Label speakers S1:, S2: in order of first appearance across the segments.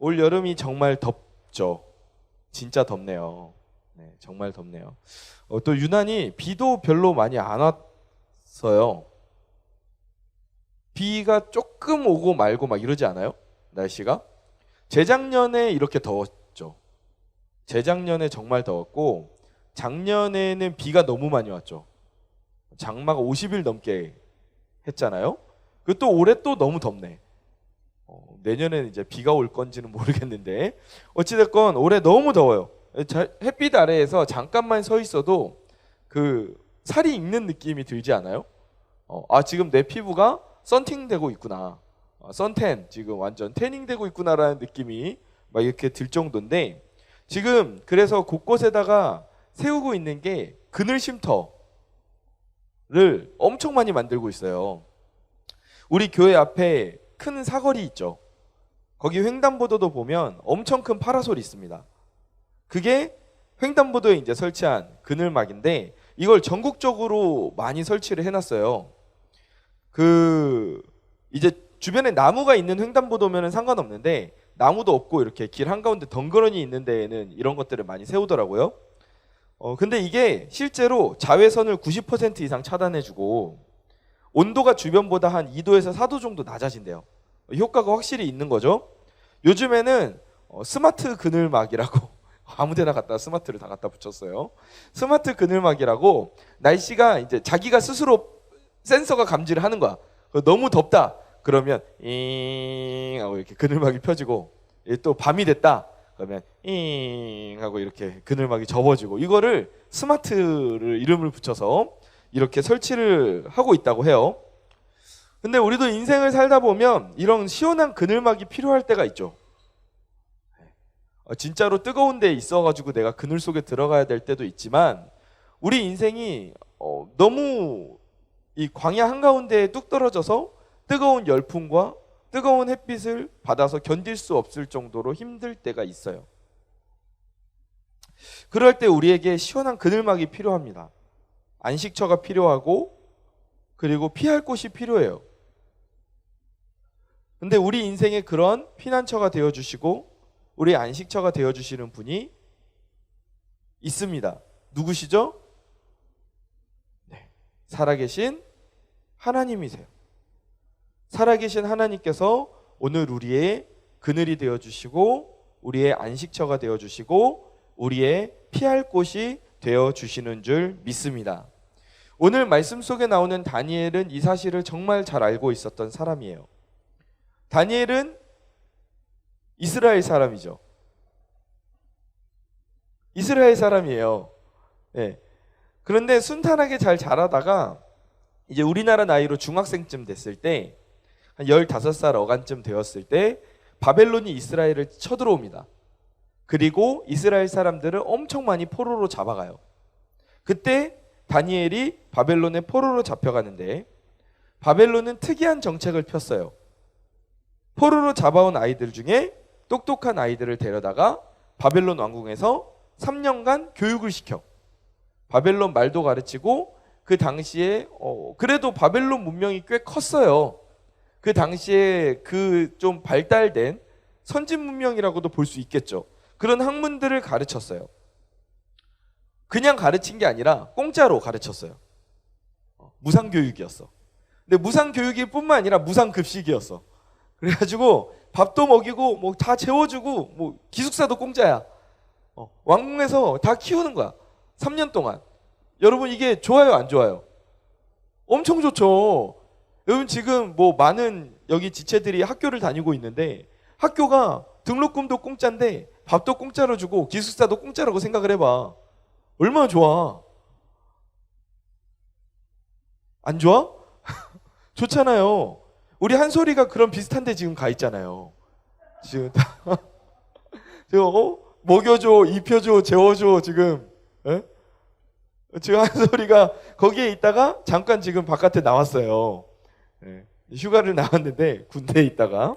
S1: 올 여름이 정말 덥죠. 진짜 덥네요. 네, 정말 덥네요. 또 유난히 비도 별로 많이 안 왔어요. 비가 조금 오고 말고 막 이러지 않아요? 날씨가? 재작년에 이렇게 더웠죠. 재작년에 정말 더웠고 작년에는 비가 너무 많이 왔죠. 장마가 50일 넘게 했잖아요. 그 또 올해 또 너무 덥네. 내년에는 이제 비가 올 건지는 모르겠는데 어찌됐건 올해 너무 더워요. 햇빛 아래에서 잠깐만 서 있어도 그 살이 익는 느낌이 들지 않아요? 지금 내 피부가 썬팅 되고 있구나. 선텐 지금 완전 태닝 되고 있구나라는 느낌이 막 이렇게 들 정도인데 지금 그래서 곳곳에다가 세우고 있는 게 그늘 쉼터를 엄청 많이 만들고 있어요. 우리 교회 앞에 큰 사거리 있죠. 거기 횡단보도도 보면 엄청 큰 파라솔이 있습니다. 그게 횡단보도에 이제 설치한 그늘막인데 이걸 전국적으로 많이 설치를 해놨어요. 이제 주변에 나무가 있는 횡단보도면은 상관없는데 나무도 없고 이렇게 길 한가운데 덩그러니 있는 데에는 이런 것들을 많이 세우더라고요. 근데 이게 실제로 자외선을 90% 이상 차단해주고 온도가 주변보다 한 2도에서 4도 정도 낮아진대요. 효과가 확실히 있는 거죠. 요즘에는 스마트 그늘막이라고 아무데나 갖다 스마트를 다 갖다 붙였어요. 스마트 그늘막이라고 날씨가 이제 자기가 스스로 센서가 감지를 하는 거야. 너무 덥다 그러면 잉 하고 이렇게 그늘막이 펴지고 또 밤이 됐다 그러면 잉 하고 이렇게 그늘막이 접어지고 이거를 스마트를 이름을 붙여서 이렇게 설치를 하고 있다고 해요. 근데 우리도 인생을 살다 보면 이런 시원한 그늘막이 필요할 때가 있죠. 진짜로 뜨거운 데 있어가지고 내가 그늘 속에 들어가야 될 때도 있지만 우리 인생이 너무 이 광야 한가운데에 뚝 떨어져서 뜨거운 열풍과 뜨거운 햇빛을 받아서 견딜 수 없을 정도로 힘들 때가 있어요. 그럴 때 우리에게 시원한 그늘막이 필요합니다. 안식처가 필요하고 그리고 피할 곳이 필요해요. 근데 우리 인생에 그런 피난처가 되어주시고 우리 안식처가 되어주시는 분이 있습니다. 누구시죠? 네, 살아계신 하나님이세요. 살아계신 하나님께서 오늘 우리의 그늘이 되어주시고 우리의 안식처가 되어주시고 우리의 피할 곳이 되어주시는 줄 믿습니다. 오늘 말씀 속에 나오는 다니엘은 이 사실을 정말 잘 알고 있었던 사람이에요. 다니엘은 이스라엘 사람이죠. 이스라엘 사람이에요. 네. 그런데 순탄하게 잘 자라다가 이제 우리나라 나이로 중학생쯤 됐을 때 한 15살 어간쯤 되었을 때 바벨론이 이스라엘을 쳐들어옵니다. 그리고 이스라엘 사람들을 엄청 많이 포로로 잡아가요. 그때 다니엘이 바벨론의 포로로 잡혀가는데 바벨론은 특이한 정책을 폈어요. 포로로 잡아온 아이들 중에 똑똑한 아이들을 데려다가 바벨론 왕궁에서 3년간 교육을 시켜. 바벨론 말도 가르치고 그 당시에 그래도 바벨론 문명이 꽤 컸어요. 그 당시에 그 좀 발달된 선진 문명이라고도 볼 수 있겠죠. 그런 학문들을 가르쳤어요. 그냥 가르친 게 아니라 공짜로 가르쳤어요. 무상교육이었어. 근데 무상교육일 뿐만 아니라 무상급식이었어. 그래가지고 밥도 먹이고 뭐 다 재워주고 뭐 기숙사도 공짜야. 왕궁에서 다 키우는 거야. 3년 동안. 여러분 이게 좋아요 안 좋아요? 엄청 좋죠. 여러분 지금 뭐 많은 여기 지체들이 학교를 다니고 있는데 학교가 등록금도 공짜인데 밥도 공짜로 주고 기숙사도 공짜라고 생각을 해봐. 얼마나 좋아. 안 좋아? 좋잖아요. 우리 한솔이가 그런 비슷한 데 지금 가 있잖아요. 지금 먹여줘, 입혀줘, 재워줘 지금. 에? 지금 한솔이가 거기에 있다가 잠깐 지금 바깥에 나왔어요. 네. 휴가를 나왔는데 군대에 있다가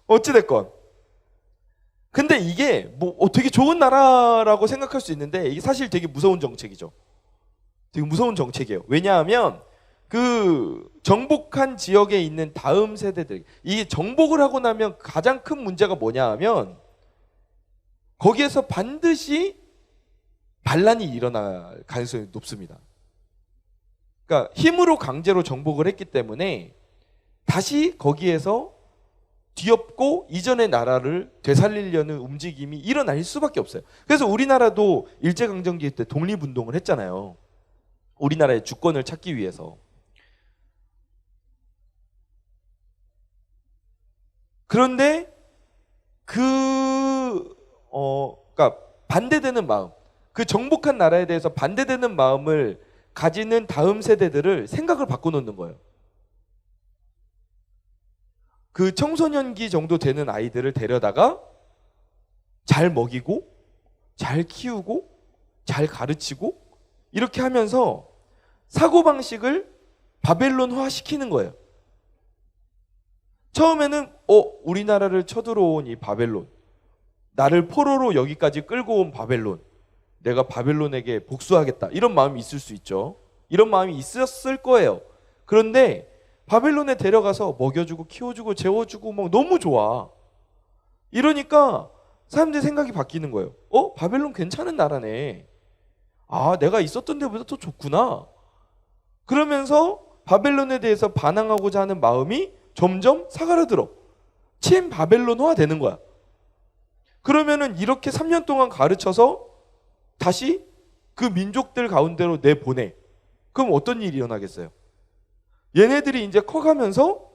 S1: 어찌됐건 근데 이게 뭐 되게 좋은 나라라고 생각할 수 있는데 이게 사실 되게 무서운 정책이죠. 되게 무서운 정책이에요. 왜냐하면 그 정복한 지역에 있는 다음 세대들, 이 정복을 하고 나면 가장 큰 문제가 뭐냐 하면 거기에서 반드시 반란이 일어날 가능성이 높습니다. 그러니까 힘으로 강제로 정복을 했기 때문에 다시 거기에서 뒤엎고 이전의 나라를 되살리려는 움직임이 일어날 수밖에 없어요. 그래서 우리나라도 일제강점기 때 독립운동을 했잖아요. 우리나라의 주권을 찾기 위해서. 그런데 그러니까 반대되는 마음, 그 정복한 나라에 대해서 반대되는 마음을 가지는 다음 세대들을 생각을 바꿔놓는 거예요. 그 청소년기 정도 되는 아이들을 데려다가 잘 먹이고 잘 키우고 잘 가르치고 이렇게 하면서 사고방식을 바벨론화 시키는 거예요. 처음에는 우리나라를 쳐들어온 이 바벨론, 나를 포로로 여기까지 끌고 온 바벨론, 내가 바벨론에게 복수하겠다, 이런 마음이 있을 수 있죠. 이런 마음이 있었을 거예요. 그런데 바벨론에 데려가서 먹여주고 키워주고 재워주고 막 너무 좋아. 이러니까 사람들의 생각이 바뀌는 거예요. 바벨론 괜찮은 나라네. 아, 내가 있었던 데보다 더 좋구나. 그러면서 바벨론에 대해서 반항하고자 하는 마음이 점점 사그라들어. 친바벨론화 되는 거야. 그러면은 이렇게 3년 동안 가르쳐서 다시 그 민족들 가운데로 내보내. 그럼 어떤 일이 일어나겠어요? 얘네들이 이제 커가면서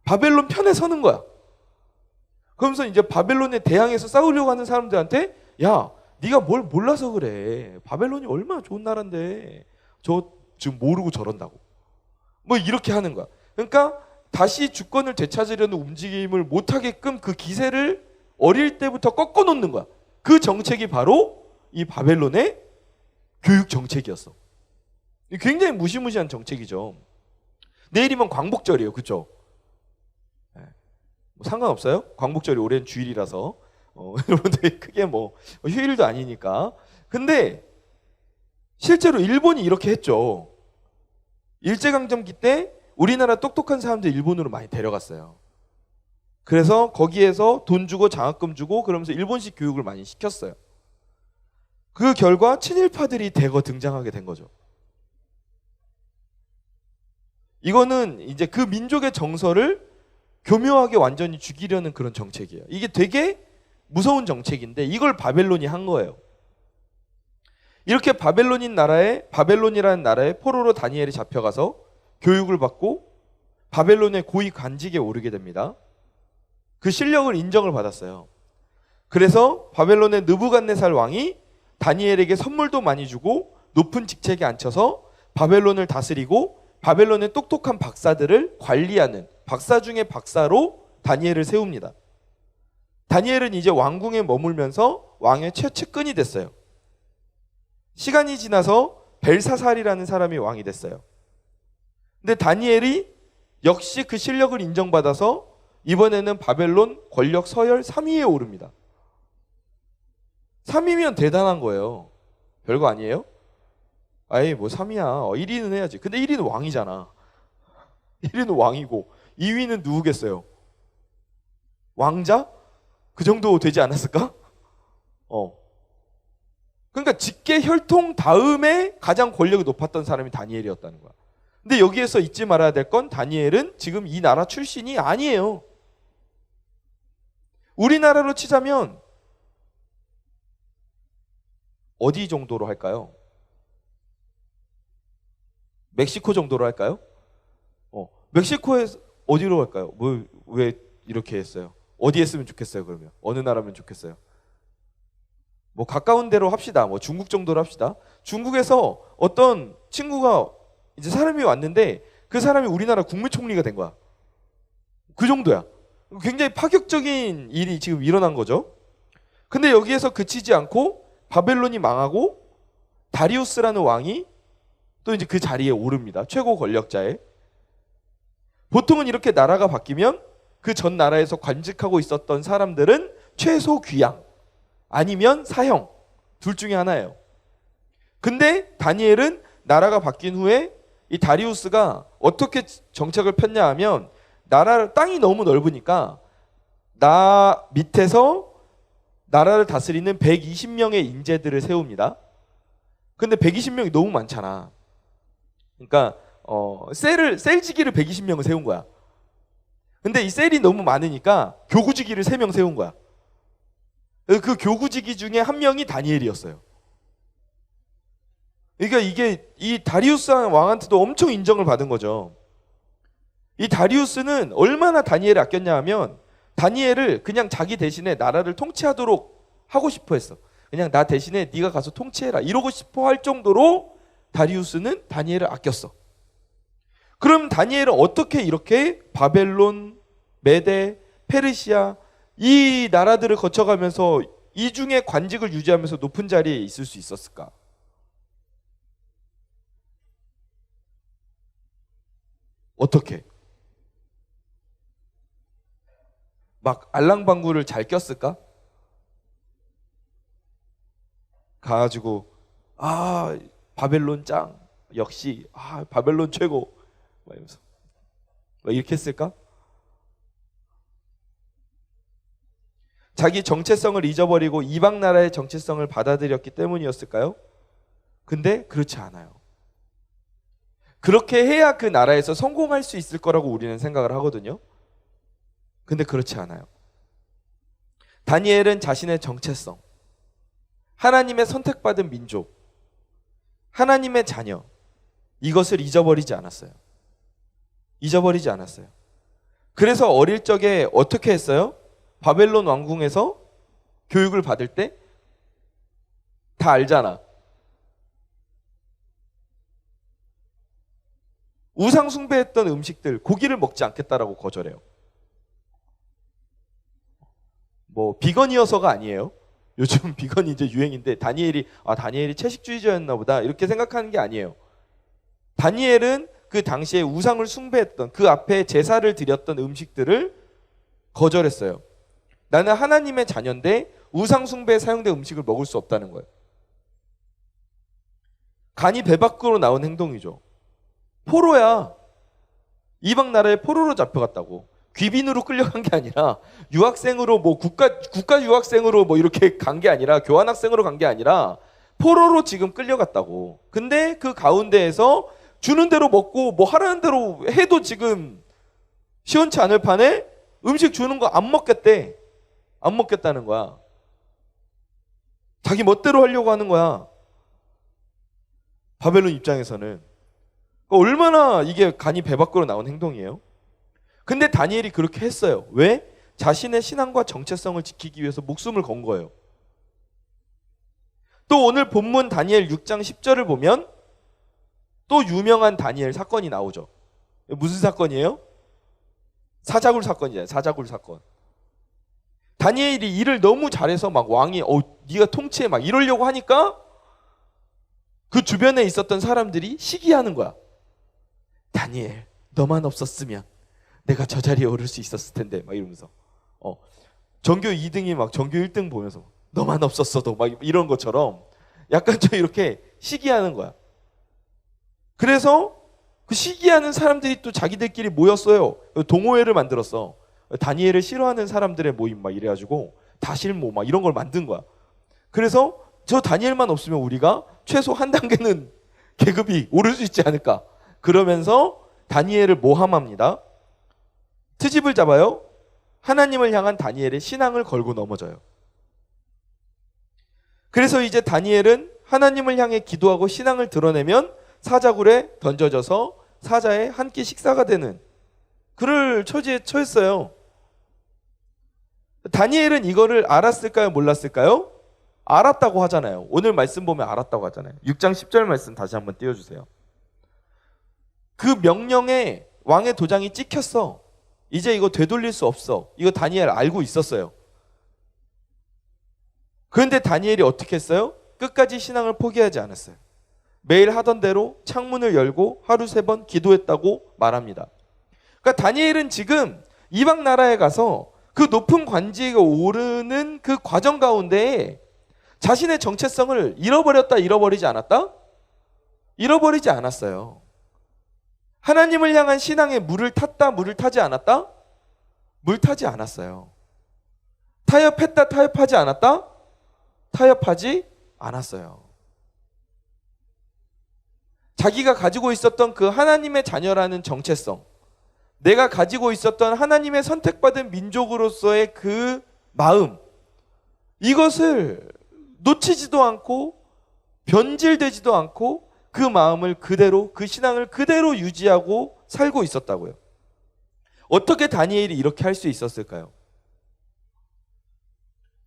S1: 바벨론 편에 서는 거야. 그러면서 이제 바벨론에 대항해서 싸우려고 하는 사람들한테, 야, 네가 뭘 몰라서 그래. 바벨론이 얼마나 좋은 나라인데 저 지금 모르고 저런다고. 뭐 이렇게 하는 거야. 그러니까 다시 주권을 되찾으려는 움직임을 못하게끔 그 기세를 어릴 때부터 꺾어 놓는 거야. 그 정책이 바로 이 바벨론의 교육 정책이었어. 굉장히 무시무시한 정책이죠. 내일이면 광복절이에요. 그렇죠? 뭐 상관없어요? 광복절이 올해는 주일이라서 여러분들이 크게 뭐 휴일도 아니니까. 근데 실제로 일본이 이렇게 했죠. 일제강점기 때 우리나라 똑똑한 사람들 일본으로 많이 데려갔어요. 그래서 거기에서 돈 주고 장학금 주고 그러면서 일본식 교육을 많이 시켰어요. 그 결과 친일파들이 대거 등장하게 된 거죠. 이거는 이제 그 민족의 정서를 교묘하게 완전히 죽이려는 그런 정책이에요. 이게 되게 무서운 정책인데 이걸 바벨론이 한 거예요. 이렇게 바벨론이라는 나라에 포로로 다니엘이 잡혀가서 교육을 받고 바벨론의 고위 관직에 오르게 됩니다. 그 실력을 인정을 받았어요. 그래서 바벨론의 느부갓네살 왕이 다니엘에게 선물도 많이 주고 높은 직책에 앉혀서 바벨론을 다스리고 바벨론의 똑똑한 박사들을 관리하는 박사 중의 박사로 다니엘을 세웁니다. 다니엘은 이제 왕궁에 머물면서 왕의 최측근이 됐어요. 시간이 지나서 벨사살이라는 사람이 왕이 됐어요. 근데 다니엘이 역시 그 실력을 인정받아서 이번에는 바벨론 권력 서열 3위에 오릅니다. 3위면 대단한 거예요. 별거 아니에요? 아이 뭐 3위야. 1위는 해야지. 근데 1위는 왕이잖아. 1위는 왕이고 2위는 누구겠어요? 왕자? 그 정도 되지 않았을까? 그러니까 직계 혈통 다음에 가장 권력이 높았던 사람이 다니엘이었다는 거야. 근데 여기에서 잊지 말아야 될 건 다니엘은 지금 이 나라 출신이 아니에요. 우리나라로 치자면 어디 정도로 할까요? 멕시코 정도로 할까요? 멕시코에서 어디로 갈까요? 왜 이렇게 했어요? 어디 했으면 좋겠어요, 그러면? 어느 나라면 좋겠어요? 뭐 가까운 데로 합시다. 뭐 중국 정도로 합시다. 중국에서 어떤 친구가 이제 사람이 왔는데 그 사람이 우리나라 국무총리가 된 거야. 그 정도야. 굉장히 파격적인 일이 지금 일어난 거죠. 근데 여기에서 그치지 않고 바벨론이 망하고 다리우스라는 왕이 또 이제 그 자리에 오릅니다. 최고 권력자에. 보통은 이렇게 나라가 바뀌면 그 전 나라에서 관직하고 있었던 사람들은 최소 귀양 아니면 사형 둘 중에 하나예요. 근데 다니엘은 나라가 바뀐 후에 이 다리우스가 어떻게 정책을 폈냐 하면 땅이 너무 넓으니까 나 밑에서 나라를 다스리는 120명의 인재들을 세웁니다. 근데 120명이 너무 많잖아. 그러니까 셀지기를 120명을 세운 거야. 근데 이 셀이 너무 많으니까 교구지기를 3명 세운 거야. 그 교구지기 중에 한 명이 다니엘이었어요. 그러니까 이게 이 다리우스 왕한테도 엄청 인정을 받은 거죠. 이 다리우스는 얼마나 다니엘을 아꼈냐 하면 다니엘을 그냥 자기 대신에 나라를 통치하도록 하고 싶어 했어. 그냥 나 대신에 네가 가서 통치해라 이러고 싶어 할 정도로 다리우스는 다니엘을 아꼈어. 그럼 다니엘은 어떻게 이렇게 바벨론, 메데, 페르시아 이 나라들을 거쳐가면서 이 중에 관직을 유지하면서 높은 자리에 있을 수 있었을까? 어떻게? 막 알랑방구를 잘 꼈을까? 가가지고 바벨론 짱 역시 바벨론 최고 막 이러면서 막 이렇게 했을까? 자기 정체성을 잊어버리고 이방 나라의 정체성을 받아들였기 때문이었을까요? 근데 그렇지 않아요. 그렇게 해야 그 나라에서 성공할 수 있을 거라고 우리는 생각을 하거든요. 근데 그렇지 않아요. 다니엘은 자신의 정체성, 하나님의 선택받은 민족, 하나님의 자녀, 이것을 잊어버리지 않았어요. 잊어버리지 않았어요. 그래서 어릴 적에 어떻게 했어요? 바벨론 왕궁에서 교육을 받을 때 다 알잖아. 우상 숭배했던 음식들, 고기를 먹지 않겠다라고 거절해요. 뭐 비건이어서가 아니에요. 요즘 비건이 이제 유행인데 다니엘이 채식주의자였나 보다 이렇게 생각하는 게 아니에요. 다니엘은 그 당시에 우상을 숭배했던 그 앞에 제사를 드렸던 음식들을 거절했어요. 나는 하나님의 자녀인데 우상 숭배에 사용된 음식을 먹을 수 없다는 거예요. 간이 배 밖으로 나온 행동이죠. 포로야. 이방 나라에 포로로 잡혀갔다고. 귀빈으로 끌려간 게 아니라 유학생으로 뭐 국가 유학생으로 뭐 이렇게 간 게 아니라 교환학생으로 간 게 아니라 포로로 지금 끌려갔다고. 근데 그 가운데에서 주는 대로 먹고 뭐 하라는 대로 해도 지금 시원치 않을 판에 음식 주는 거 안 먹겠대. 안 먹겠다는 거야. 자기 멋대로 하려고 하는 거야. 바벨론 입장에서는. 얼마나 이게 간이 배 밖으로 나온 행동이에요. 근데 다니엘이 그렇게 했어요. 왜? 자신의 신앙과 정체성을 지키기 위해서 목숨을 건 거예요. 또 오늘 본문 다니엘 6장 10절을 보면 또 유명한 다니엘 사건이 나오죠. 무슨 사건이에요? 사자굴 사건이잖아요. 사자굴 사건. 다니엘이 일을 너무 잘해서 막 왕이 네가 통치해 막 이러려고 하니까 그 주변에 있었던 사람들이 시기하는 거야. 다니엘, 너만 없었으면 내가 저 자리에 오를 수 있었을 텐데 막 이러면서 전교 2등이 막 전교 1등 보면서 너만 없었어도 막 이런 것처럼 약간 좀 이렇게 시기하는 거야. 그래서 그 시기하는 사람들이 또 자기들끼리 모였어요. 동호회를 만들었어. 다니엘을 싫어하는 사람들의 모임 막 이래가지고 다실모 막 이런 걸 만든 거야. 그래서 저 다니엘만 없으면 우리가 최소 한 단계는 계급이 오를 수 있지 않을까. 그러면서 다니엘을 모함합니다. 트집을 잡아요. 하나님을 향한 다니엘의 신앙을 걸고 넘어져요. 그래서 이제 다니엘은 하나님을 향해 기도하고 신앙을 드러내면 사자굴에 던져져서 사자의 한 끼 식사가 되는 그를 처지에 처했어요. 다니엘은 이거를 알았을까요? 몰랐을까요? 알았다고 하잖아요. 오늘 말씀 보면 알았다고 하잖아요. 6장 10절 말씀 다시 한번 띄워주세요. 그 명령에 왕의 도장이 찍혔어. 이제 이거 되돌릴 수 없어. 이거 다니엘 알고 있었어요. 그런데 다니엘이 어떻게 했어요? 끝까지 신앙을 포기하지 않았어요. 매일 하던 대로 창문을 열고 하루 3번 기도했다고 말합니다. 그러니까 다니엘은 지금 이방 나라에 가서 그 높은 관직에 오르는 그 과정 가운데 자신의 정체성을 잃어버리지 않았다? 잃어버리지 않았어요. 하나님을 향한 신앙에 물을 탔다, 물을 타지 않았다? 물 타지 않았어요. 타협했다, 타협하지 않았다? 타협하지 않았어요. 자기가 가지고 있었던 그 하나님의 자녀라는 정체성, 내가 가지고 있었던 하나님의 선택받은 민족으로서의 그 마음, 이것을 놓치지도 않고 변질되지도 않고 그 마음을 그대로, 그 신앙을 그대로 유지하고 살고 있었다고요. 어떻게 다니엘이 이렇게 할 수 있었을까요?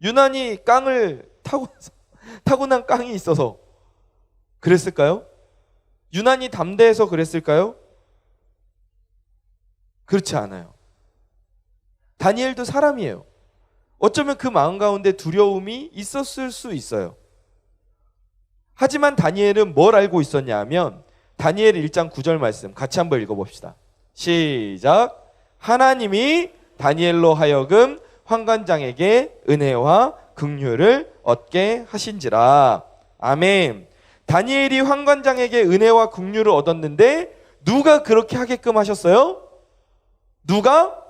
S1: 유난히 깡을 타고난 깡이 있어서 그랬을까요? 유난히 담대해서 그랬을까요? 그렇지 않아요. 다니엘도 사람이에요. 어쩌면 그 마음 가운데 두려움이 있었을 수 있어요. 하지만 다니엘은 뭘 알고 있었냐 하면 다니엘 1장 9절 말씀 같이 한번 읽어봅시다. 시작. 하나님이 다니엘로 하여금 환관장에게 은혜와 긍휼을 얻게 하신지라. 아멘. 다니엘이 환관장에게 은혜와 긍휼을 얻었는데 누가 그렇게 하게끔 하셨어요? 누가?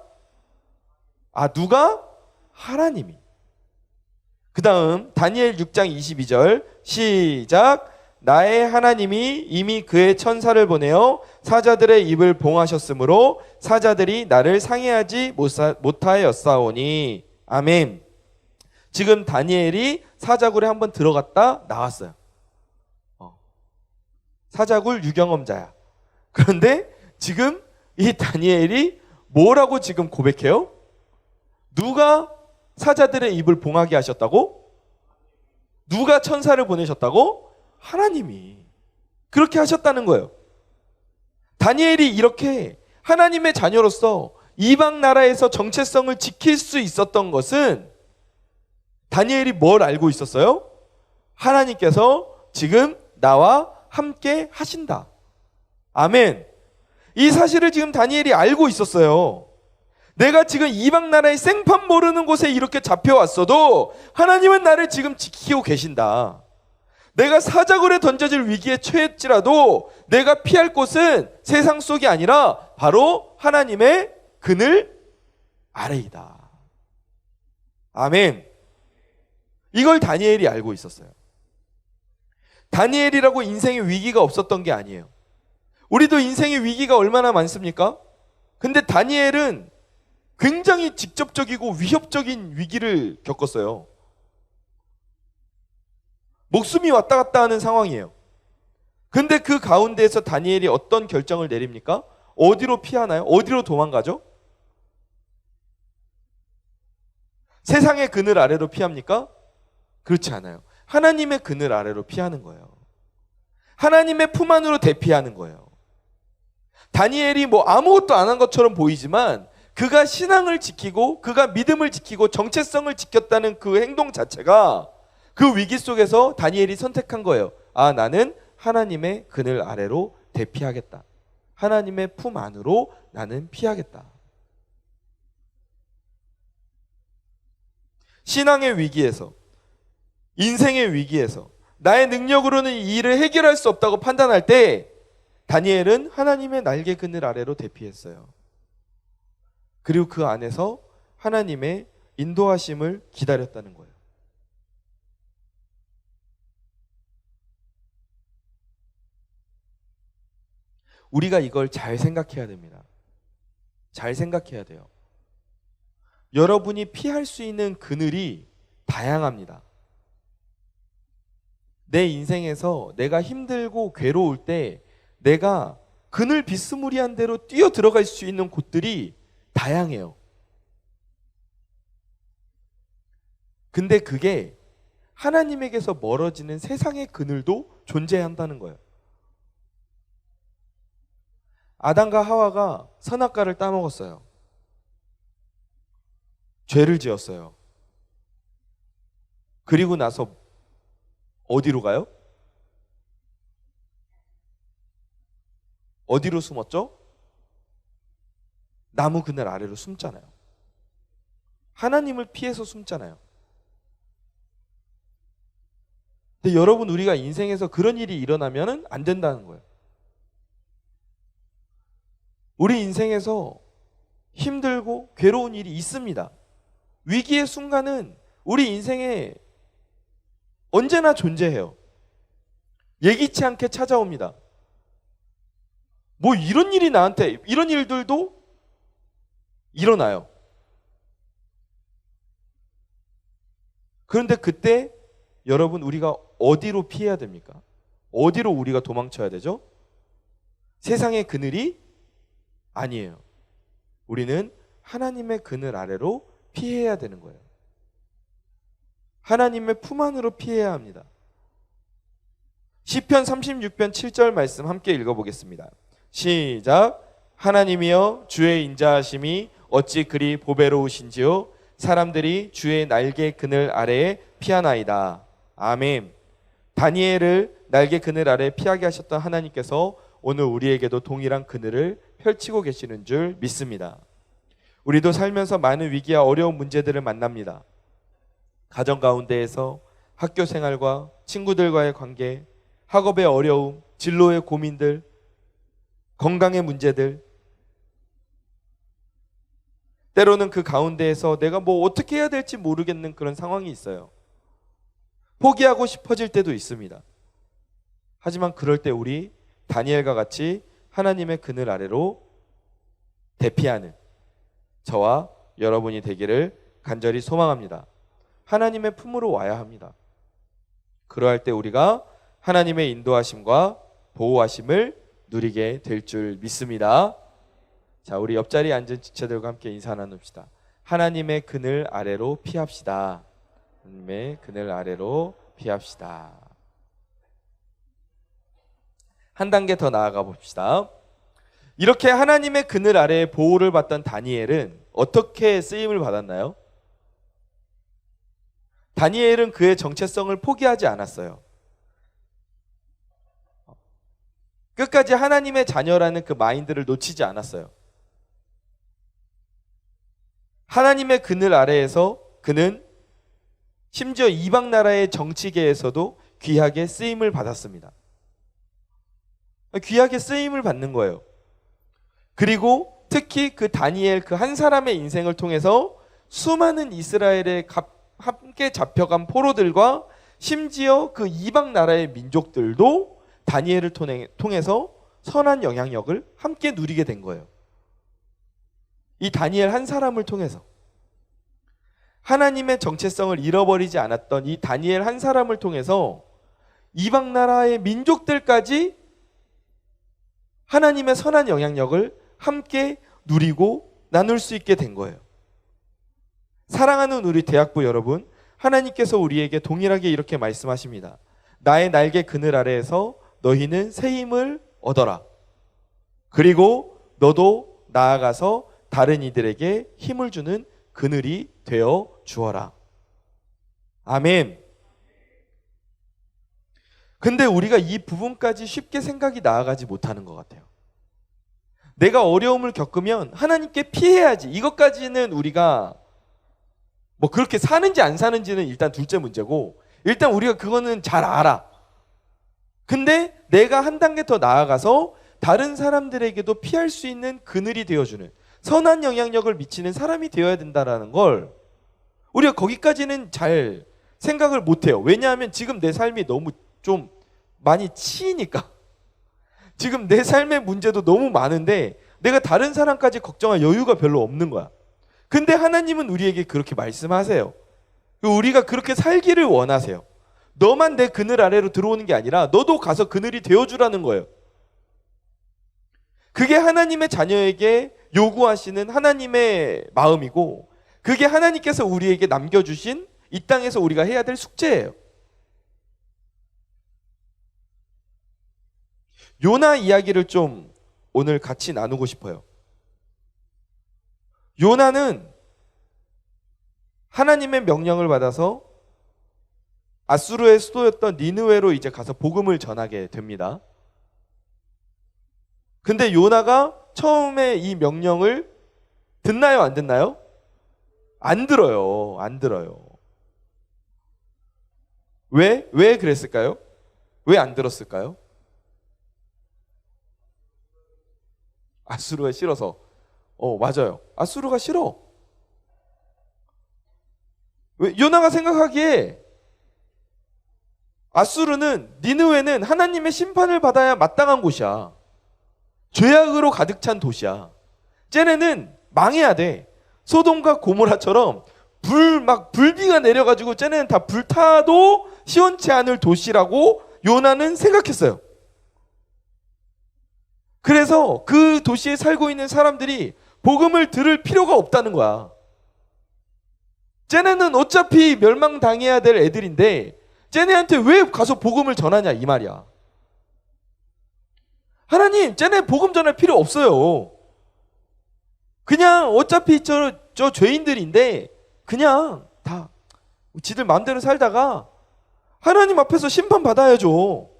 S1: 누가? 하나님이. 그 다음 다니엘 6장 22절 시작. 나의 하나님이 이미 그의 천사를 보내어 사자들의 입을 봉하셨으므로 사자들이 나를 상해하지 못하였사오니. 아멘. 지금 다니엘이 사자굴에 한번 들어갔다 나왔어요. 사자굴 유경험자야. 그런데 지금 이 다니엘이 뭐라고 지금 고백해요? 누가 사자들의 입을 봉하게 하셨다고? 누가 천사를 보내셨다고? 하나님이 그렇게 하셨다는 거예요. 다니엘이 이렇게 하나님의 자녀로서 이방 나라에서 정체성을 지킬 수 있었던 것은 다니엘이 뭘 알고 있었어요? 하나님께서 지금 나와 함께 하신다. 아멘. 이 사실을 지금 다니엘이 알고 있었어요. 내가 지금 이방 나라의 생판 모르는 곳에 이렇게 잡혀왔어도 하나님은 나를 지금 지키고 계신다. 내가 사자굴에 던져질 위기에 처했지라도 내가 피할 곳은 세상 속이 아니라 바로 하나님의 그늘 아래이다. 아멘. 이걸 다니엘이 알고 있었어요. 다니엘이라고 인생에 위기가 없었던 게 아니에요. 우리도 인생에 위기가 얼마나 많습니까? 근데 다니엘은 굉장히 직접적이고 위협적인 위기를 겪었어요. 목숨이 왔다 갔다 하는 상황이에요. 근데 그 가운데에서 다니엘이 어떤 결정을 내립니까? 어디로 피하나요? 어디로 도망가죠? 세상의 그늘 아래로 피합니까? 그렇지 않아요. 하나님의 그늘 아래로 피하는 거예요. 하나님의 품 안으로 대피하는 거예요. 다니엘이 뭐 아무것도 안 한 것처럼 보이지만 그가 신앙을 지키고 그가 믿음을 지키고 정체성을 지켰다는 그 행동 자체가 그 위기 속에서 다니엘이 선택한 거예요. 나는 하나님의 그늘 아래로 대피하겠다. 하나님의 품 안으로 나는 피하겠다. 신앙의 위기에서, 인생의 위기에서 나의 능력으로는 이 일을 해결할 수 없다고 판단할 때 다니엘은 하나님의 날개 그늘 아래로 대피했어요. 그리고 그 안에서 하나님의 인도하심을 기다렸다는 거예요. 우리가 이걸 잘 생각해야 됩니다. 잘 생각해야 돼요. 여러분이 피할 수 있는 그늘이 다양합니다. 내 인생에서 내가 힘들고 괴로울 때 내가 그늘 비스무리한 대로 뛰어 들어갈 수 있는 곳들이 다양해요. 근데 그게 하나님에게서 멀어지는 세상의 그늘도 존재한다는 거예요. 아담과 하와가 선악과를 따먹었어요. 죄를 지었어요. 그리고 나서 어디로 가요? 어디로 숨었죠? 나무 그늘 아래로 숨잖아요. 하나님을 피해서 숨잖아요. 근데 여러분, 우리가 인생에서 그런 일이 일어나면 안 된다는 거예요. 우리 인생에서 힘들고 괴로운 일이 있습니다. 위기의 순간은 우리 인생에 언제나 존재해요. 예기치 않게 찾아옵니다. 뭐 이런 일이 나한테, 이런 일들도 일어나요. 그런데 그때 여러분, 우리가 어디로 피해야 됩니까? 어디로 우리가 도망쳐야 되죠? 세상의 그늘이 아니에요. 우리는 하나님의 그늘 아래로 피해야 되는 거예요. 하나님의 품 안으로 피해야 합니다. 시편 36편 7절 말씀 함께 읽어보겠습니다. 시작. 하나님이여, 주의 인자하심이 어찌 그리 보배로우신지요. 사람들이 주의 날개 그늘 아래에 피하나이다. 아멘. 다니엘을 날개 그늘 아래에 피하게 하셨던 하나님께서 오늘 우리에게도 동일한 그늘을 펼치고 계시는 줄 믿습니다. 우리도 살면서 많은 위기와 어려운 문제들을 만납니다. 가정 가운데에서 학교 생활과 친구들과의 관계, 학업의 어려움, 진로의 고민들, 건강의 문제들, 때로는 그 가운데에서 내가 뭐 어떻게 해야 될지 모르겠는 그런 상황이 있어요. 포기하고 싶어질 때도 있습니다. 하지만 그럴 때 우리 다니엘과 같이 하나님의 그늘 아래로 대피하는 저와 여러분이 되기를 간절히 소망합니다. 하나님의 품으로 와야 합니다. 그러할 때 우리가 하나님의 인도하심과 보호하심을 누리게 될 줄 믿습니다. 자, 우리 옆자리에 앉은 지체들과 함께 인사 나눕시다. 하나님의 그늘 아래로 피합시다. 하나님의 그늘 아래로 피합시다. 한 단계 더 나아가 봅시다. 이렇게 하나님의 그늘 아래에 보호를 받던 다니엘은 어떻게 쓰임을 받았나요? 다니엘은 그의 정체성을 포기하지 않았어요. 끝까지 하나님의 자녀라는 그 마인드를 놓치지 않았어요. 하나님의 그늘 아래에서 그는 심지어 이방 나라의 정치계에서도 귀하게 쓰임을 받았습니다. 귀하게 쓰임을 받는 거예요. 그리고 특히 그 다니엘 그 한 사람의 인생을 통해서 수많은 이스라엘에 함께 잡혀간 포로들과 심지어 그 이방 나라의 민족들도 다니엘을 통해서 선한 영향력을 함께 누리게 된 거예요. 이 다니엘 한 사람을 통해서 하나님의 정체성을 잃어버리지 않았던 이 다니엘 한 사람을 통해서 이방 나라의 민족들까지 하나님의 선한 영향력을 함께 누리고 나눌 수 있게 된 거예요. 사랑하는 우리 대학부 여러분, 하나님께서 우리에게 동일하게 이렇게 말씀하십니다. 나의 날개 그늘 아래에서 너희는 새 힘을 얻어라. 그리고 너도 나아가서 다른 이들에게 힘을 주는 그늘이 되어 주어라. 아멘. 근데 우리가 이 부분까지 쉽게 생각이 나아가지 못하는 것 같아요. 내가 어려움을 겪으면 하나님께 피해야지. 이것까지는 우리가 뭐 그렇게 사는지 안 사는지는 일단 둘째 문제고, 일단 우리가 그거는 잘 알아. 근데 내가 한 단계 더 나아가서 다른 사람들에게도 피할 수 있는 그늘이 되어주는 선한 영향력을 미치는 사람이 되어야 된다는 걸 우리가 거기까지는 잘 생각을 못해요. 왜냐하면 지금 내 삶이 너무 좀 많이 치이니까. 지금 내 삶의 문제도 너무 많은데 내가 다른 사람까지 걱정할 여유가 별로 없는 거야. 근데 하나님은 우리에게 그렇게 말씀하세요. 우리가 그렇게 살기를 원하세요. 너만 내 그늘 아래로 들어오는 게 아니라 너도 가서 그늘이 되어주라는 거예요. 그게 하나님의 자녀에게 요구하시는 하나님의 마음이고, 그게 하나님께서 우리에게 남겨주신 이 땅에서 우리가 해야 될 숙제예요. 요나 이야기를 좀 오늘 같이 나누고 싶어요. 요나는 하나님의 명령을 받아서 아수르의 수도였던 니느웨로 이제 가서 복음을 전하게 됩니다. 근데 요나가 처음에 이 명령을 듣나요, 안 듣나요? 안 들어요. 안 들어요. 왜 그랬을까요? 왜 안 들었을까요? 아수르가 싫어서. 맞아요. 아수르가 싫어. 왜? 요나가 생각하기에 아수르는, 니느웨는 하나님의 심판을 받아야 마땅한 곳이야. 죄악으로 가득 찬 도시야. 쟤네는 망해야 돼. 소돔과 고모라처럼 불비가 내려가지고 쟤네는 다 불타도 시원치 않을 도시라고 요나는 생각했어요. 그래서 그 도시에 살고 있는 사람들이 복음을 들을 필요가 없다는 거야. 쟤네는 어차피 멸망당해야 될 애들인데 쟤네한테 왜 가서 복음을 전하냐 이 말이야. 하나님, 쟤네 복음 전할 필요 없어요. 그냥 어차피 저 죄인들인데 그냥 다 지들 마음대로 살다가 하나님 앞에서 심판 받아야죠.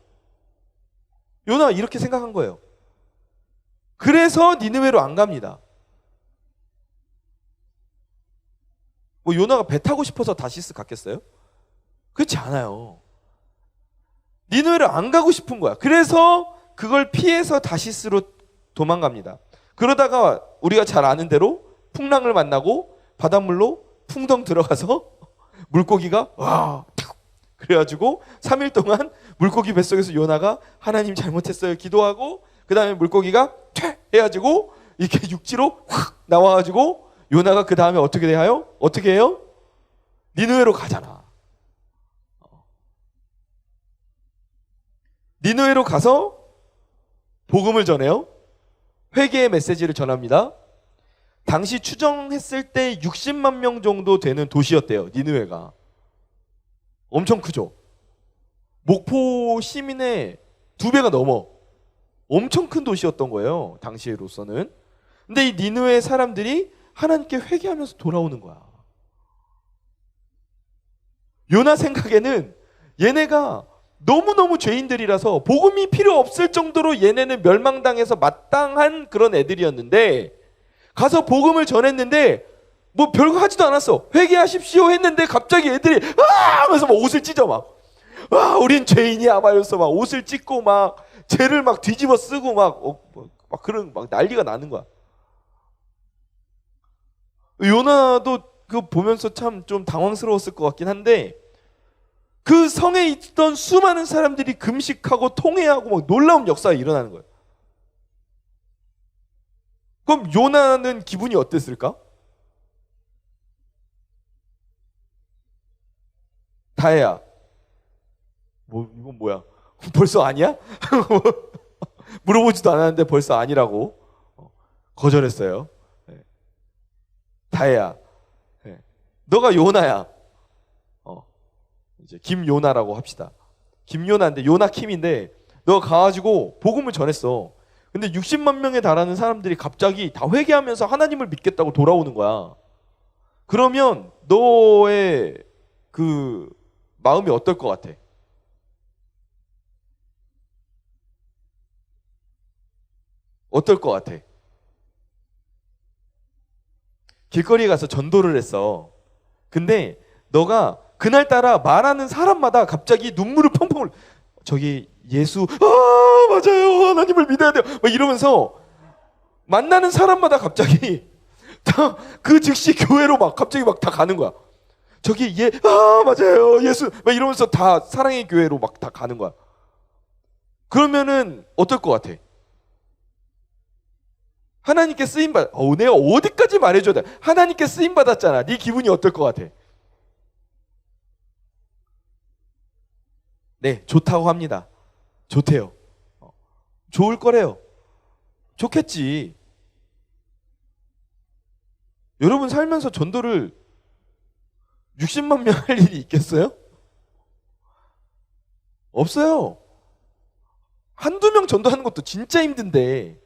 S1: 요나 이렇게 생각한 거예요. 그래서 니느웨로 안 갑니다. 뭐 요나가 배 타고 싶어서 다시스 갔겠어요? 그렇지 않아요. 니느웨를 안 가고 싶은 거야. 그래서 그걸 피해서 다시스로 도망갑니다. 그러다가 우리가 잘 아는 대로 풍랑을 만나고 바닷물로 풍덩 들어가서 물고기가 와 그래가지고 3일 동안 물고기 뱃속에서 요나가 하나님 잘못했어요 기도하고 그 다음에 물고기가 퇴 해가지고 이렇게 육지로 확 나와가지고 요나가 그 다음에 어떻게 돼요? 어떻게 해요? 니느웨로 가잖아. 니느웨로 가서 복음을 전해요. 회개의 메시지를 전합니다. 당시 추정했을 때 60만 명 정도 되는 도시였대요. 니느웨가. 엄청 크죠. 목포 시민의 2배가 넘어. 엄청 큰 도시였던 거예요. 당시로서는. 근데 이 니느웨 사람들이 하나님께 회개하면서 돌아오는 거야. 요나 생각에는 얘네가 너무너무 죄인들이라서 복음이 필요 없을 정도로 얘네는 멸망당해서 마땅한 그런 애들이었는데 가서 복음을 전했는데 뭐 별거 하지도 않았어. 회개하십시오 했는데 갑자기 애들이 하면서 막 옷을 찢어 막. 우린 죄인이야 막 이러면서 막 옷을 찢고 막 죄를 막 뒤집어 쓰고 막 그런 막 난리가 나는 거야. 요나도 그거 보면서 참 좀 당황스러웠을 것 같긴 한데 그 성에 있던 수많은 사람들이 금식하고 통회하고 막 놀라운 역사가 일어나는 거예요. 그럼 요나는 기분이 어땠을까? 다혜야, 이건 뭐야? 벌써 아니야? 물어보지도 않았는데 벌써 아니라고 거절했어요. 다혜야, 너가 요나야. 이제 김요나라고 합시다. 김요나인데 요나킴인데 너가 가가지고 복음을 전했어. 근데 60만 명에 달하는 사람들이 갑자기 다 회개하면서 하나님을 믿겠다고 돌아오는 거야. 그러면 너의 그 마음이 어떨 것 같아? 어떨 것 같아? 길거리에 가서 전도를 했어. 근데 너가 그날따라 말하는 사람마다 갑자기 눈물을 펑펑 저기 예수 맞아요 하나님을 믿어야 돼요 막 이러면서 만나는 사람마다 갑자기 다 그 즉시 교회로 막 갑자기 막 다 가는 거야. 저기 맞아요 예수 막 이러면서 다 사랑의 교회로 막 다 가는 거야. 그러면은 어떨 것 같아? 하나님께 쓰임 받 내가 어디까지 말해줘야 돼? 하나님께 쓰임 받았잖아. 네 기분이 어떨 것 같아? 네, 좋다고 합니다. 좋대요. 좋을 거래요. 좋겠지. 여러분 살면서 전도를 60만 명 할 일이 있겠어요? 없어요. 한두 명 전도하는 것도 진짜 힘든데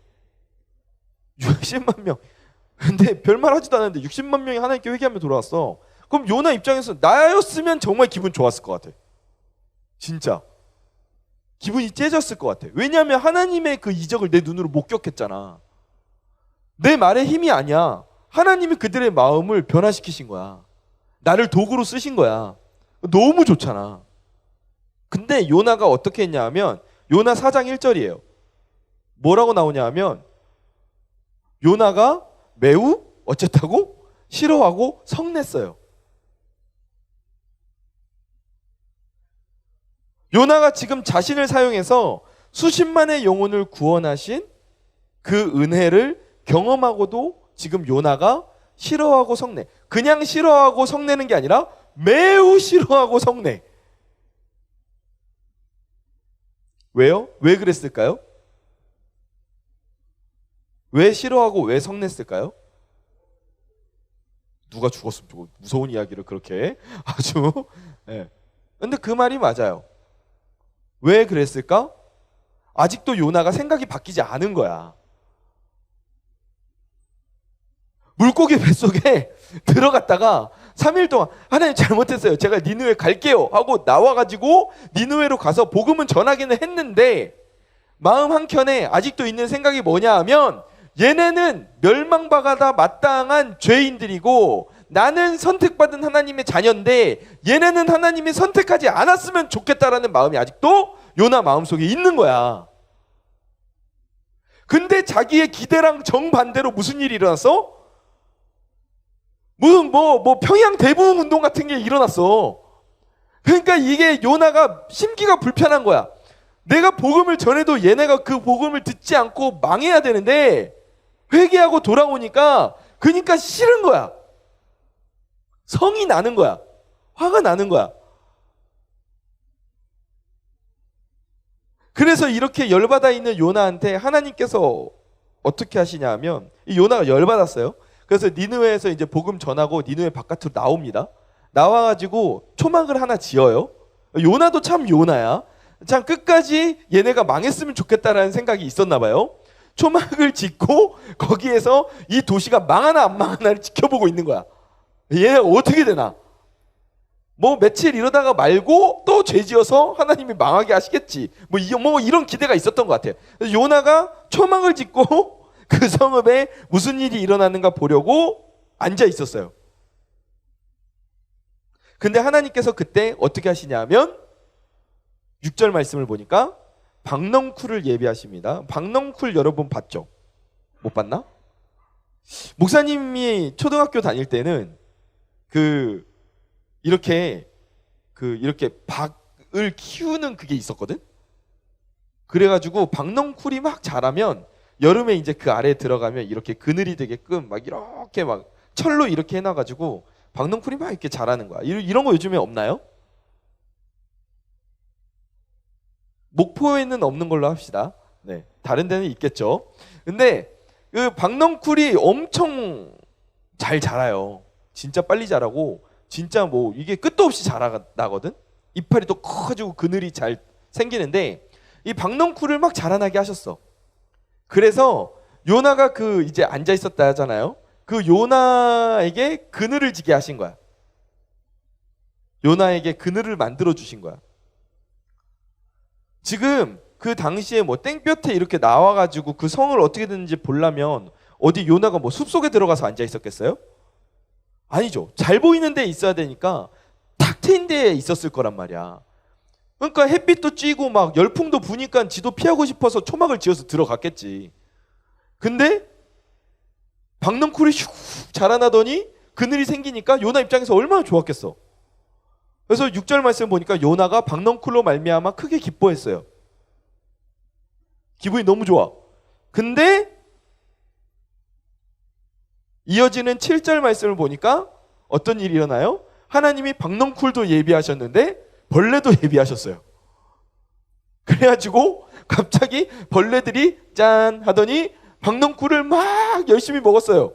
S1: 60만 명. 근데 별말 하지도 않았는데 60만 명이 하나님께 회개하며 돌아왔어. 그럼 요나 입장에서 나였으면 정말 기분 좋았을 것 같아. 진짜 기분이 째졌을 것 같아. 왜냐하면 하나님의 그 이적을 내 눈으로 목격했잖아. 내 말의 힘이 아니야. 하나님이 그들의 마음을 변화시키신 거야. 나를 도구로 쓰신 거야. 너무 좋잖아. 근데 요나가 어떻게 했냐 하면 요나 4장 1절이에요. 뭐라고 나오냐 하면 요나가 매우 어쨌다고? 싫어하고 성냈어요. 요나가 지금 자신을 사용해서 수십만의 영혼을 구원하신 그 은혜를 경험하고도 지금 요나가 싫어하고 성내. 그냥 싫어하고 성내는 게 아니라 매우 싫어하고 성내. 왜요? 왜 그랬을까요? 왜 싫어하고 왜 성냈을까요? 누가 죽었으면 좋고 무서운 이야기를 그렇게 아주. 예. 근데 그 말이 맞아요. 왜 그랬을까? 아직도 요나가 생각이 바뀌지 않은 거야. 물고기 뱃속에 들어갔다가 3일 동안 하나님 잘못했어요. 제가 니느웨 갈게요 하고 나와가지고 니느웨로 가서 복음은 전하기는 했는데 마음 한켠에 아직도 있는 생각이 뭐냐 하면 얘네는 멸망받아 마땅한 죄인들이고 나는 선택받은 하나님의 자녀인데 얘네는 하나님이 선택하지 않았으면 좋겠다라는 마음이 아직도 요나 마음속에 있는 거야. 근데 자기의 기대랑 정반대로 무슨 일이 일어났어? 무슨 평양 대부흥 운동 같은 게 일어났어. 그러니까 이게 요나가 심기가 불편한 거야. 내가 복음을 전해도 얘네가 그 복음을 듣지 않고 망해야 되는데 회개하고 돌아오니까 그러니까 싫은 거야. 성이 나는 거야. 화가 나는 거야. 그래서 이렇게 열받아 있는 요나한테 하나님께서 어떻게 하시냐 하면 이 요나가 열받았어요. 그래서 니느웨에서 이제 복음 전하고 니느웨 바깥으로 나옵니다. 나와가지고 초막을 하나 지어요. 요나도 참 요나야. 참 끝까지 얘네가 망했으면 좋겠다라는 생각이 있었나 봐요. 초막을 짓고 거기에서 이 도시가 망하나 안 망하나를 지켜보고 있는 거야. 얘네가 어떻게 되나. 며칠 이러다가 말고 또 죄지어서 하나님이 망하게 하시겠지. 이런 기대가 있었던 것 같아요. 그래서 요나가 초막을 짓고 그 성읍에 무슨 일이 일어나는가 보려고 앉아 있었어요. 근데 하나님께서 그때 어떻게 하시냐면 6절 말씀을 보니까 박넝쿨을 예비하십니다. 박넝쿨 여러분 봤죠? 못 봤나? 목사님이 초등학교 다닐 때는 이렇게 박을 키우는 그게 있었거든? 그래가지고 박넝쿨이 막 자라면 여름에 이제 그 아래에 들어가면 이렇게 그늘이 되게끔 막 이렇게 막 철로 이렇게 해놔가지고 박넝쿨이 막 이렇게 자라는 거야. 이런 거 요즘에 없나요? 목포에는 없는 걸로 합시다. 네, 다른 데는 있겠죠. 근데 그 박넝쿨이 엄청 잘 자라요. 진짜 빨리 자라고 진짜 이게 끝도 없이 자라나거든. 이파리 또 커가지고 그늘이 잘 생기는데 이 박넝쿨을 막 자라나게 하셨어. 그래서 요나가 이제 앉아 있었다 하잖아요. 그 요나에게 그늘을 지게 하신 거야. 요나에게 그늘을 만들어 주신 거야. 지금 그 당시에 땡볕에 이렇게 나와가지고 그 성을 어떻게 됐는지 보려면 어디 요나가 숲속에 들어가서 앉아 있었겠어요? 아니죠. 잘 보이는 데에 있어야 되니까 탁 트인 데에 있었을 거란 말이야. 그러니까 햇빛도 쬐고 막 열풍도 부니까 지도 피하고 싶어서 초막을 지어서 들어갔겠지. 근데 박넝쿨이 슉 자라나더니 그늘이 생기니까 요나 입장에서 얼마나 좋았겠어. 그래서 6절 말씀 보니까 요나가 박넝쿨로 말미암아 크게 기뻐했어요. 기분이 너무 좋아. 근데 이어지는 7절 말씀을 보니까 어떤 일이 일어나요? 하나님이 박넝쿨도 예비하셨는데 벌레도 예비하셨어요. 그래가지고 갑자기 벌레들이 짠 하더니 박넝쿨을 막 열심히 먹었어요.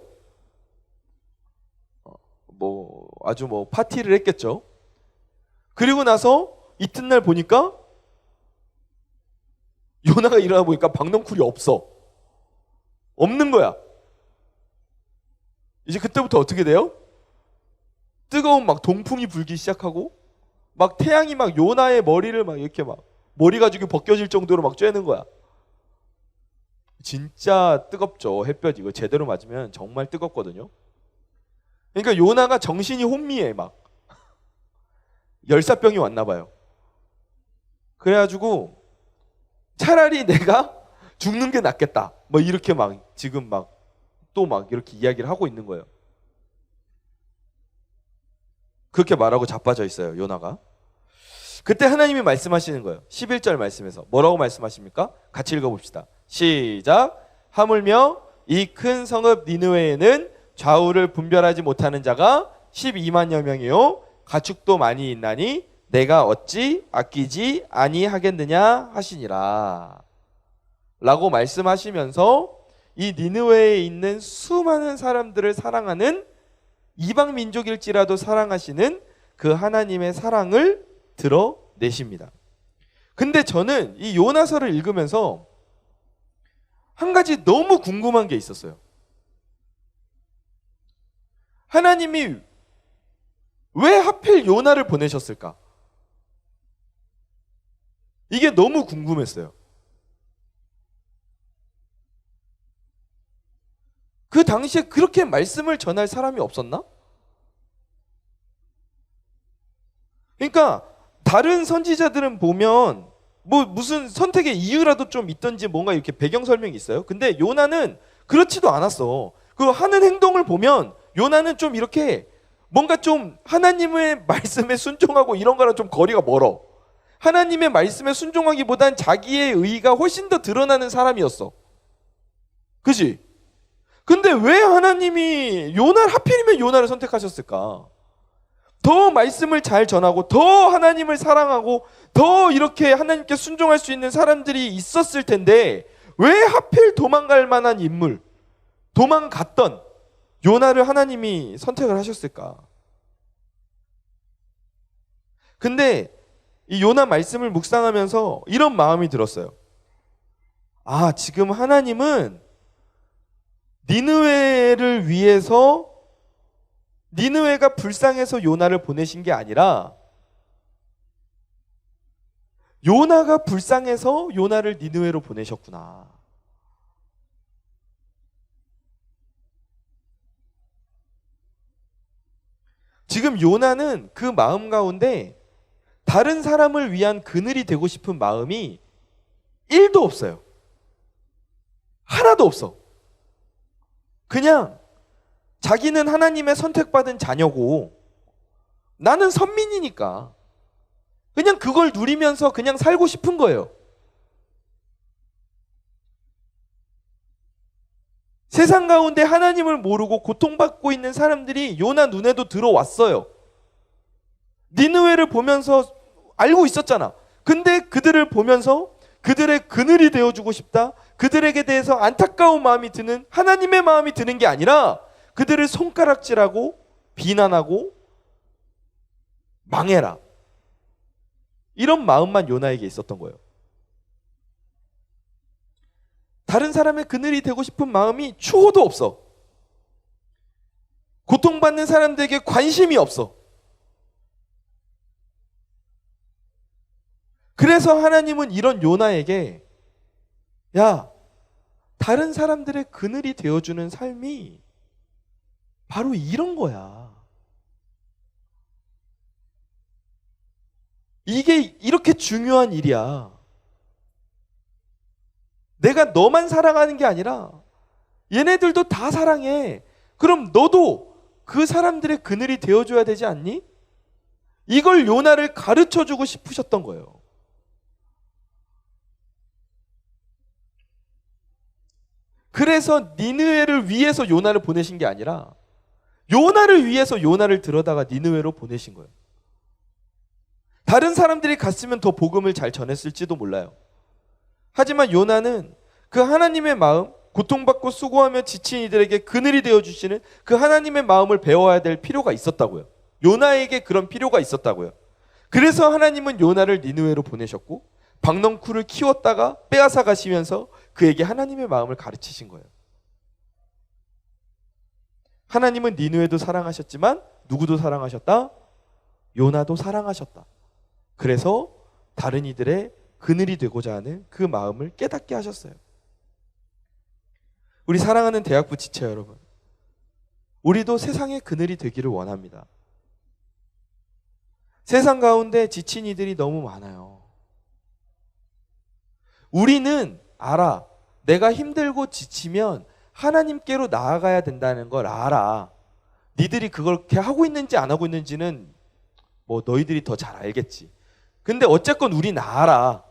S1: 아주 파티를 했겠죠. 그리고 나서 이튿날 보니까 요나가 일어나 보니까 박넝쿨이 없어. 없는 거야. 이제 그때부터 어떻게 돼요? 뜨거운 동풍이 불기 시작하고 막 태양이 막 요나의 머리를 막 이렇게 막 머리 가지고 벗겨질 정도로 막 쬐는 거야. 진짜 뜨겁죠. 햇볕 이거 제대로 맞으면 정말 뜨겁거든요. 그러니까 요나가 정신이 혼미해. 막 열사병이 왔나 봐요. 그래가지고 차라리 내가 죽는 게 낫겠다. 뭐 이렇게 막 지금 막 또 막 이렇게 이야기를 하고 있는 거예요. 그렇게 말하고 자빠져 있어요, 요나가. 그때 하나님이 말씀하시는 거예요. 11절 말씀에서. 뭐라고 말씀하십니까? 같이 읽어봅시다. 시작. 하물며 이 큰 성읍 니느웨에는 좌우를 분별하지 못하는 자가 12만여 명이요 가축도 많이 있나니 내가 어찌 아끼지 아니하겠느냐 하시니라 라고 말씀하시면서 이 니느웨에 있는 수많은 사람들을 사랑하는 이방 민족일지라도 사랑하시는 그 하나님의 사랑을 드러내십니다. 근데 저는 이 요나서를 읽으면서 한 가지 너무 궁금한 게 있었어요. 하나님이 왜 하필 요나를 보내셨을까? 이게 너무 궁금했어요. 그 당시에 그렇게 말씀을 전할 사람이 없었나? 그러니까 다른 선지자들은 보면 뭐 무슨 선택의 이유라도 좀 있던지 뭔가 이렇게 배경 설명이 있어요. 근데 요나는 그렇지도 않았어. 그 하는 행동을 보면 요나는 좀 이렇게 뭔가 좀 하나님의 말씀에 순종하고 이런 거랑 좀 거리가 멀어. 하나님의 말씀에 순종하기보단 자기의 의의가 훨씬 더 드러나는 사람이었어. 그지? 근데 왜 하나님이 하필이면 요나를 선택하셨을까? 더 말씀을 잘 전하고 더 하나님을 사랑하고 더 이렇게 하나님께 순종할 수 있는 사람들이 있었을 텐데 왜 하필 도망갈 만한 인물, 도망갔던 요나를 하나님이 선택을 하셨을까? 근데 이 요나 말씀을 묵상하면서 이런 마음이 들었어요. 아, 지금 하나님은 니느웨를 위해서 니느웨가 불쌍해서 요나를 보내신 게 아니라 요나가 불쌍해서 요나를 니느웨로 보내셨구나. 지금 요나는 그 마음 가운데 다른 사람을 위한 그늘이 되고 싶은 마음이 1도 없어요. 하나도 없어. 그냥 자기는 하나님의 선택받은 자녀고 나는 선민이니까 그냥 그걸 누리면서 그냥 살고 싶은 거예요. 세상 가운데 하나님을 모르고 고통받고 있는 사람들이 요나 눈에도 들어왔어요. 니느웨를 보면서 알고 있었잖아. 근데 그들을 보면서 그들의 그늘이 되어주고 싶다. 그들에게 대해서 안타까운 마음이 드는 하나님의 마음이 드는 게 아니라 그들을 손가락질하고 비난하고 망해라. 이런 마음만 요나에게 있었던 거예요. 다른 사람의 그늘이 되고 싶은 마음이 추호도 없어. 고통받는 사람들에게 관심이 없어. 그래서 하나님은 이런 요나에게 야, 다른 사람들의 그늘이 되어주는 삶이 바로 이런 거야. 이게 이렇게 중요한 일이야. 내가 너만 사랑하는 게 아니라 얘네들도 다 사랑해. 그럼 너도 그 사람들의 그늘이 되어줘야 되지 않니? 이걸 요나를 가르쳐주고 싶으셨던 거예요. 그래서 니느웨를 위해서 요나를 보내신 게 아니라 요나를 위해서 요나를 들여다가 니느웨로 보내신 거예요. 다른 사람들이 갔으면 더 복음을 잘 전했을지도 몰라요. 하지만 요나는 그 하나님의 마음, 고통받고 수고하며 지친 이들에게 그늘이 되어주시는 그 하나님의 마음을 배워야 될 필요가 있었다고요. 요나에게 그런 필요가 있었다고요. 그래서 하나님은 요나를 니느웨로 보내셨고 박넝쿨을 키웠다가 빼앗아 가시면서 그에게 하나님의 마음을 가르치신 거예요. 하나님은 니느웨도 사랑하셨지만 누구도 사랑하셨다? 요나도 사랑하셨다. 그래서 다른 이들의 그늘이 되고자 하는 그 마음을 깨닫게 하셨어요. 우리 사랑하는 대학부 지체 여러분, 우리도 세상의 그늘이 되기를 원합니다. 세상 가운데 지친 이들이 너무 많아요. 우리는 알아. 내가 힘들고 지치면 하나님께로 나아가야 된다는 걸 알아. 니들이 그렇게 하고 있는지 안 하고 있는지는 뭐 너희들이 더 잘 알겠지. 근데 어쨌건 우린 알아.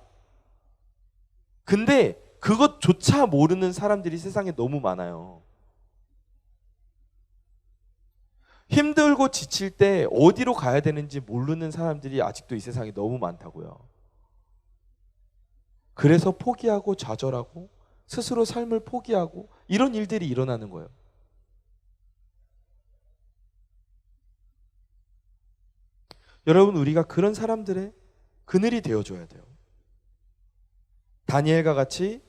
S1: 근데 그것조차 모르는 사람들이 세상에 너무 많아요. 힘들고 지칠 때 어디로 가야 되는지 모르는 사람들이 아직도 이 세상에 너무 많다고요. 그래서 포기하고 좌절하고 스스로 삶을 포기하고 이런 일들이 일어나는 거예요. 여러분, 우리가 그런 사람들의 그늘이 되어줘야 돼요. 다니엘과 같이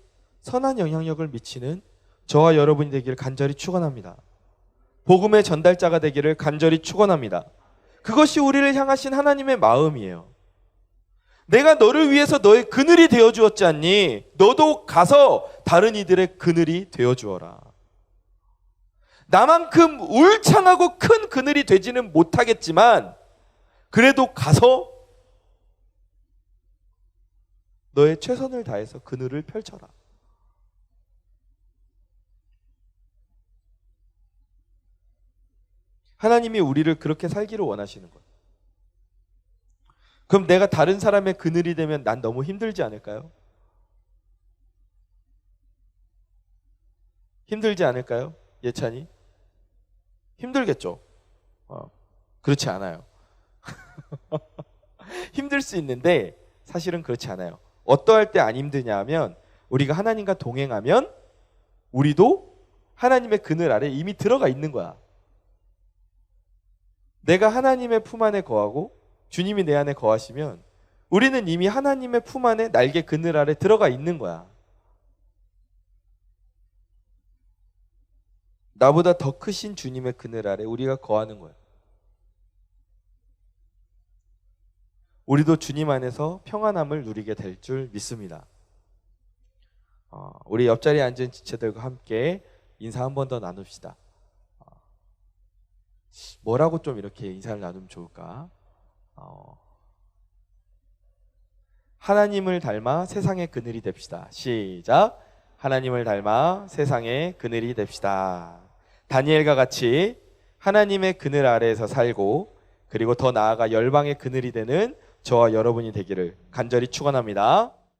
S1: 선한 영향력을 미치는 저와 여러분이 되기를 간절히 축원합니다. 복음의 전달자가 되기를 간절히 축원합니다. 그것이 우리를 향하신 하나님의 마음이에요. 내가 너를 위해서 너의 그늘이 되어 주었지 않니? 너도 가서 다른 이들의 그늘이 되어 주어라. 나만큼 울창하고 큰 그늘이 되지는 못하겠지만 그래도 가서 너의 최선을 다해서 그늘을 펼쳐라. 하나님이 우리를 그렇게 살기를 원하시는 거예요. 그럼 내가 다른 사람의 그늘이 되면 난 너무 힘들지 않을까요? 힘들지 않을까요? 예찬이? 힘들겠죠? 그렇지 않아요. 힘들 수 있는데 사실은 그렇지 않아요. 어떠할 때 안 힘드냐 하면 우리가 하나님과 동행하면 우리도 하나님의 그늘 아래 이미 들어가 있는 거야. 내가 하나님의 품 안에 거하고 주님이 내 안에 거하시면 우리는 이미 하나님의 품 안에 날개 그늘 아래 들어가 있는 거야. 나보다 더 크신 주님의 그늘 아래 우리가 거하는 거야. 우리도 주님 안에서 평안함을 누리게 될 줄 믿습니다. 우리 옆자리에 앉은 지체들과 함께 인사 한 번 더 나눕시다. 뭐라고 좀 이렇게 인사를 나누면 좋을까? 하나님을 닮아 세상의 그늘이 됩시다. 시작. 하나님을 닮아 세상의 그늘이 됩시다. 다니엘과 같이 하나님의 그늘 아래에서 살고 그리고 더 나아가 열방의 그늘이 되는 저와 여러분이 되기를 간절히 축원합니다.